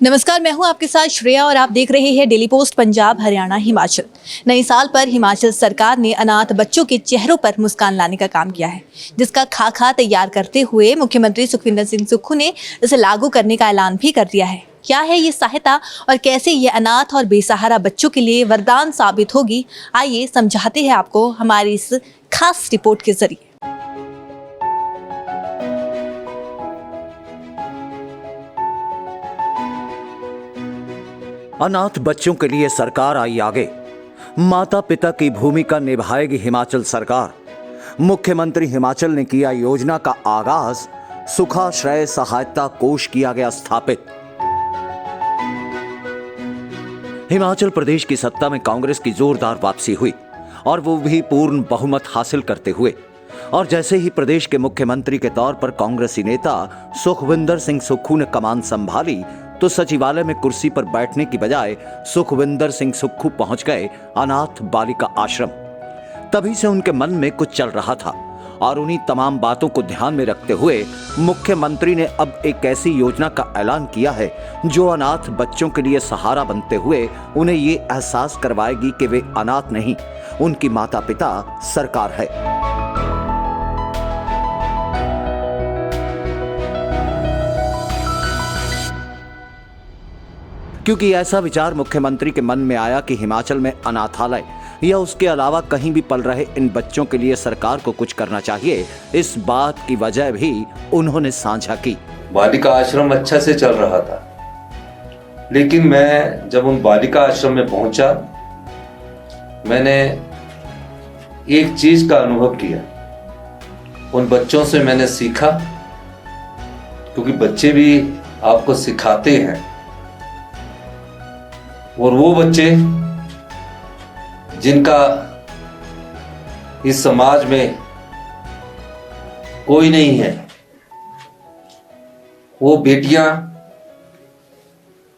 नमस्कार, मैं हूं आपके साथ श्रेया और आप देख रहे हैं डेली पोस्ट पंजाब हरियाणा हिमाचल। नए साल पर हिमाचल सरकार ने अनाथ बच्चों के चेहरों पर मुस्कान लाने का काम किया है, जिसका खाका तैयार करते हुए मुख्यमंत्री सुखविंदर सिंह सुक्खू ने इसे लागू करने का ऐलान भी कर दिया है। क्या है ये सहायता और कैसे ये अनाथ और बेसहारा बच्चों के लिए वरदान साबित होगी, आइए समझाते हैं आपको हमारी इस खास रिपोर्ट के जरिए। अनाथ बच्चों के लिए सरकार आई आगे। माता पिता की भूमिका निभाएगी हिमाचल सरकार। मुख्यमंत्री हिमाचल ने किया योजना का आगाज। सुखाश्रय सहायता कोष किया गया स्थापित। हिमाचल प्रदेश की सत्ता में कांग्रेस की जोरदार वापसी हुई और वो भी पूर्ण बहुमत हासिल करते हुए। और जैसे ही प्रदेश के मुख्यमंत्री के तौर पर कांग्रेसी नेता सुखविंदर सिंह सुक्खू ने कमान संभाली तो सचिवालय में कुर्सी पर बैठने की बजाय सुखविंदर सिंह सुक्खू पहुंच गए अनाथ बालिका आश्रम। तभी से उनके मन में कुछ चल रहा था और उन्हीं तमाम बातों को ध्यान में रखते हुए मुख्यमंत्री ने अब एक ऐसी योजना का ऐलान किया है जो अनाथ बच्चों के लिए सहारा बनते हुए उन्हें ये एहसास करवाएगी कि वे अनाथ नहीं, उनकी माता पिता सरकार है। क्योंकि ऐसा विचार मुख्यमंत्री के मन में आया कि हिमाचल में अनाथालय या उसके अलावा कहीं भी पल रहे इन बच्चों के लिए सरकार को कुछ करना चाहिए। इस बात की वजह भी उन्होंने साझा की। बालिका आश्रम अच्छा से चल रहा था, लेकिन मैं जब उन बालिका आश्रम में पहुंचा, मैंने एक चीज का अनुभव किया। उन बच्चों से मैंने सीखा, क्योंकि बच्चे भी आपको सिखाते हैं। और वो बच्चे जिनका इस समाज में कोई नहीं है, वो बेटियां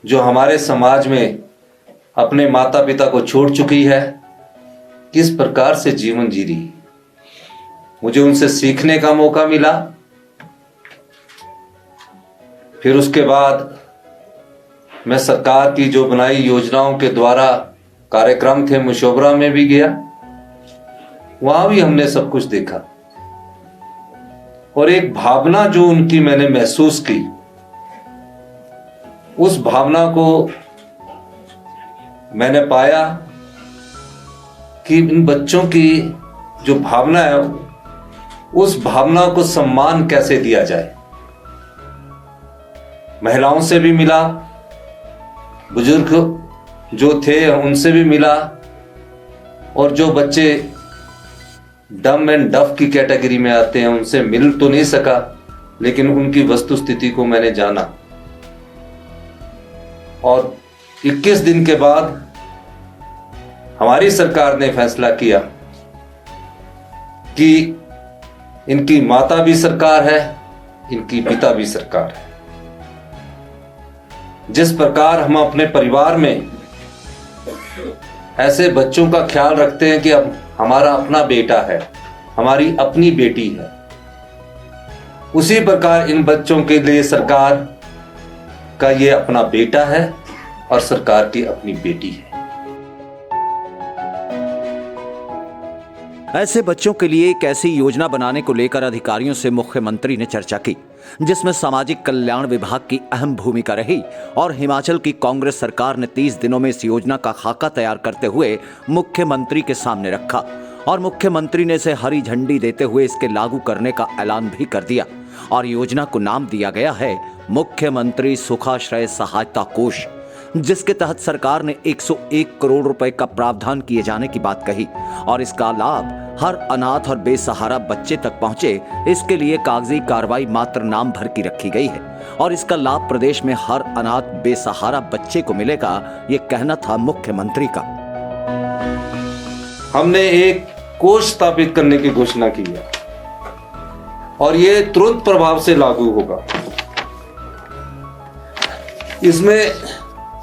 जो हमारे समाज में अपने माता पिता को छोड़ चुकी है, किस प्रकार से जीवन जी रही, मुझे उनसे सीखने का मौका मिला। फिर उसके बाद मैं सरकार की जो बनाई योजनाओं के द्वारा कार्यक्रम थे, मशोबरा में भी गया, वहां भी हमने सब कुछ देखा। और एक भावना जो उनकी मैंने महसूस की, उस भावना को मैंने पाया कि इन बच्चों की जो भावना है, उस भावना को सम्मान कैसे दिया जाए। महिलाओं से भी मिला, बुजुर्ग जो थे उनसे भी मिला, और जो बच्चे डम एंड डफ की कैटेगरी में आते हैं उनसे मिल तो नहीं सका, लेकिन उनकी वस्तुस्थिति को मैंने जाना। और 21 दिन के बाद हमारी सरकार ने फैसला किया कि इनकी माता भी सरकार है, इनकी पिता भी सरकार है। जिस प्रकार हम अपने परिवार में ऐसे बच्चों का ख्याल रखते हैं कि अब हमारा अपना बेटा है, हमारी अपनी बेटी है, उसी प्रकार इन बच्चों के लिए सरकार का ये अपना बेटा है और सरकार की अपनी बेटी है। ऐसे बच्चों के लिए एक ऐसी योजना बनाने को लेकर अधिकारियों से मुख्यमंत्री ने चर्चा की, जिसमें सामाजिक कल्याण विभाग की अहम भूमिका रही। और हिमाचल की कांग्रेस सरकार ने 30 दिनों में इस योजना का खाका तैयार करते हुए मुख्यमंत्री के सामने रखा और मुख्यमंत्री ने इसे हरी झंडी देते हुए इसके लागू करने का ऐलान भी कर दिया। और योजना को नाम दिया गया है मुख्यमंत्री सुखाश्रय सहायता कोष, जिसके तहत सरकार ने 101 करोड़ रुपए का प्रावधान किए जाने की बात कही। और इसका लाभ हर अनाथ और बेसहारा बच्चे तक पहुंचे, इसके लिए कागजी कार्रवाई मात्र नाम भर की रखी गई है। और इसका लाभ प्रदेश में हर अनाथ बेसहारा बच्चे को मिलेगा, ये कहना था मुख्यमंत्री का। हमने एक कोष स्थापित करने की घोषणा की है और ये तुरंत प्रभाव से लागू होगा। इसमें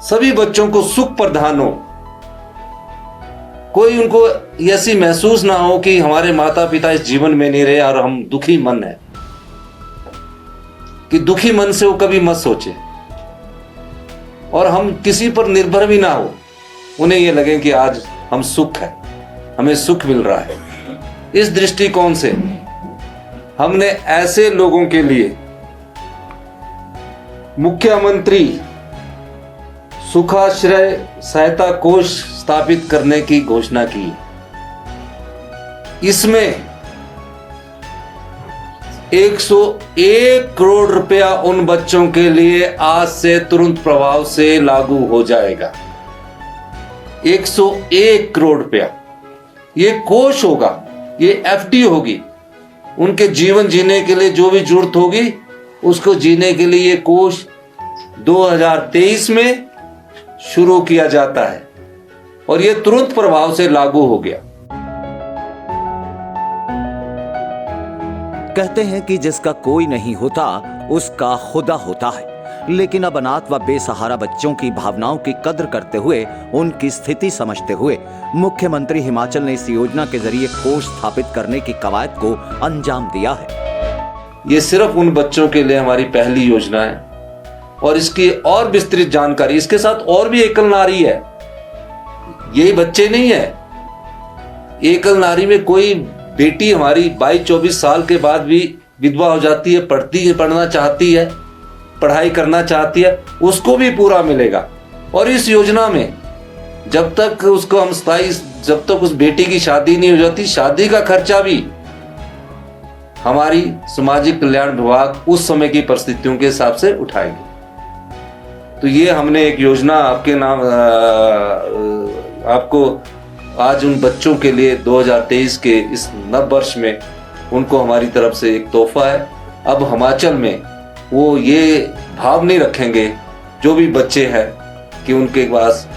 सभी बच्चों को सुख प्रदान हो, कोई उनको ऐसी महसूस ना हो कि हमारे माता पिता इस जीवन में नहीं रहे और हम दुखी मन है, कि दुखी मन से वो कभी मत सोचे। और हम किसी पर निर्भर भी ना हो, उन्हें ये लगे कि आज हम सुख है, हमें सुख मिल रहा है। इस दृष्टिकोण से हमने ऐसे लोगों के लिए मुख्यमंत्री सुखाश्रय सहायता कोष स्थापित करने की घोषणा की। इसमें 101 करोड़ रुपया उन बच्चों के लिए आज से तुरंत प्रभाव से लागू हो जाएगा। 101 करोड़ रुपया ये कोष होगा, ये एफडी होगी। उनके जीवन जीने के लिए जो भी जरूरत होगी उसको जीने के लिए ये कोष 2023 में शुरू किया जाता है और ये तुरंत प्रभाव से लागू हो गया। कहते हैं कि जिसका कोई नहीं होता उसका खुदा होता है, लेकिन अब अनाथ व बेसहारा बच्चों की भावनाओं की कद्र करते हुए, उनकी स्थिति समझते हुए मुख्यमंत्री हिमाचल ने इस योजना के जरिए कोष स्थापित करने की कवायद को अंजाम दिया है। ये सिर्फ उन बच्चों के लिए हमारी पहली योजना है और इसकी और विस्तृत जानकारी, इसके साथ और भी एकल नारी है, यही बच्चे नहीं है। एकल नारी में कोई बेटी हमारी 22-24 साल के बाद भी विधवा हो जाती है, पढ़ना चाहती है, पढ़ाई करना चाहती है, उसको भी पूरा मिलेगा। और इस योजना में जब तक उसको हम जब तक उस बेटी की शादी नहीं हो जाती, शादी का खर्चा भी हमारी सामाजिक कल्याण विभाग उस समय की परिस्थितियों के हिसाब से उठाएंगे। तो ये हमने एक योजना आपके नाम आपको आज उन बच्चों के लिए 2023 के इस नव वर्ष में उनको हमारी तरफ से एक तोहफा है। अब हिमाचल में वो ये भाव नहीं रखेंगे जो भी बच्चे हैं कि उनके पास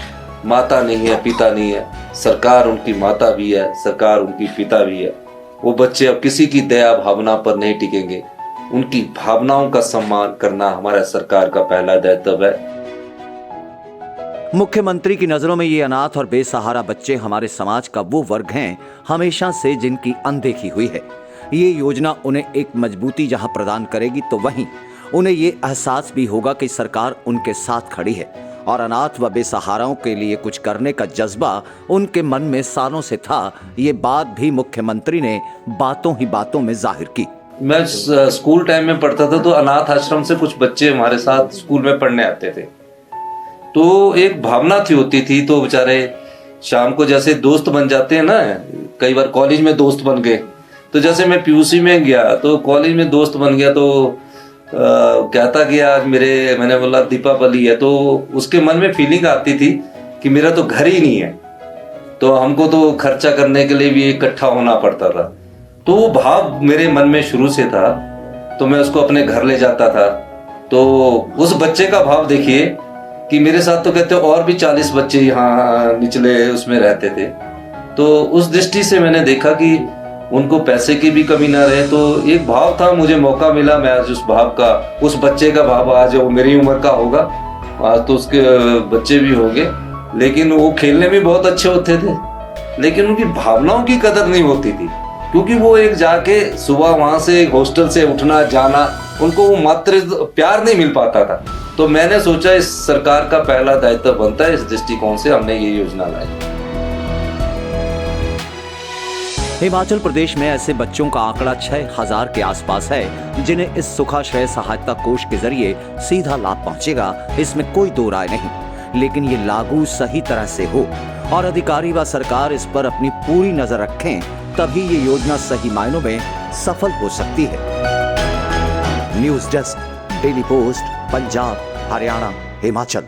माता नहीं है, पिता नहीं है। सरकार उनकी माता भी है, सरकार उनकी पिता भी है। वो बच्चे अब किसी की दया भावना पर नहीं टिकेंगे। उनकी भावनाओं का सम्मान करना हमारा सरकार का पहला दायित्व है। मुख्यमंत्री की नजरों में ये अनाथ और बेसहारा बच्चे हमारे समाज का वो वर्ग हैं हमेशा से जिनकी अनदेखी हुई है। ये योजना उन्हें एक मजबूती जहां प्रदान करेगी, तो वहीं उन्हें ये एहसास भी होगा कि सरकार उनके साथ खड़ी है और अनाथ व बेसहाराओं के लिए कुछ करने का जज्बा उनके मन में सालों से था। ये बात भी मुख्यमंत्री ने बातों ही बातों में जाहिर की। मैं स्कूल टाइम में पढ़ता था तो अनाथ आश्रम से कुछ बच्चे हमारे साथ स्कूल में पढ़ने आते थे, तो एक भावना होती थी। तो बेचारे शाम को जैसे दोस्त बन जाते हैं ना, कई बार कॉलेज में दोस्त बन गए। तो जैसे मैं पीयूसी में गया तो कॉलेज में दोस्त बन गया, तो कहता कि आज मैंने बोला दीपावली है, तो उसके मन में फीलिंग आती थी कि मेरा तो घर ही नहीं है, तो हमको तो खर्चा करने के लिए भी इकट्ठा होना पड़ता था। तो वो भाव मेरे मन में शुरू से था, तो मैं उसको अपने घर ले जाता था। तो उस बच्चे का भाव देखिए कि मेरे साथ तो कहते और भी 40 बच्चे यहाँ निचले उसमें रहते थे। तो उस दृष्टि से मैंने देखा कि उनको पैसे की भी कमी ना रहे। तो एक भाव था, मुझे मौका मिला, मैं आज उस बच्चे का भाव, आज वो मेरी उम्र का होगा, आज तो उसके बच्चे भी होंगे, लेकिन वो खेलने में बहुत अच्छे होते थे, लेकिन उनकी भावनाओं की कदर नहीं होती थी, क्योंकि वो एक जाके सुबह वहां से हॉस्टल से उठना जाना, उनको वो मात्र प्यार नहीं मिल पाता था। तो मैंने सोचा इस सरकार का पहला दायित्व बनता है, इस दृष्टिकोण से हमने ये योजना लाई। हिमाचल प्रदेश में ऐसे बच्चों का आंकड़ा 6000 के आसपास है जिन्हें इस सुखाश्रय सहायता कोष के जरिए सीधा लाभ पहुंचेगा, इसमें कोई दो राय नहीं। लेकिन ये लागू सही तरह से हो और अधिकारी व सरकार इस पर अपनी पूरी नजर रखें, तभी ये योजना सही मायनों में सफल हो सकती है। News desk, daily post, Punjab, Haryana, Himachal.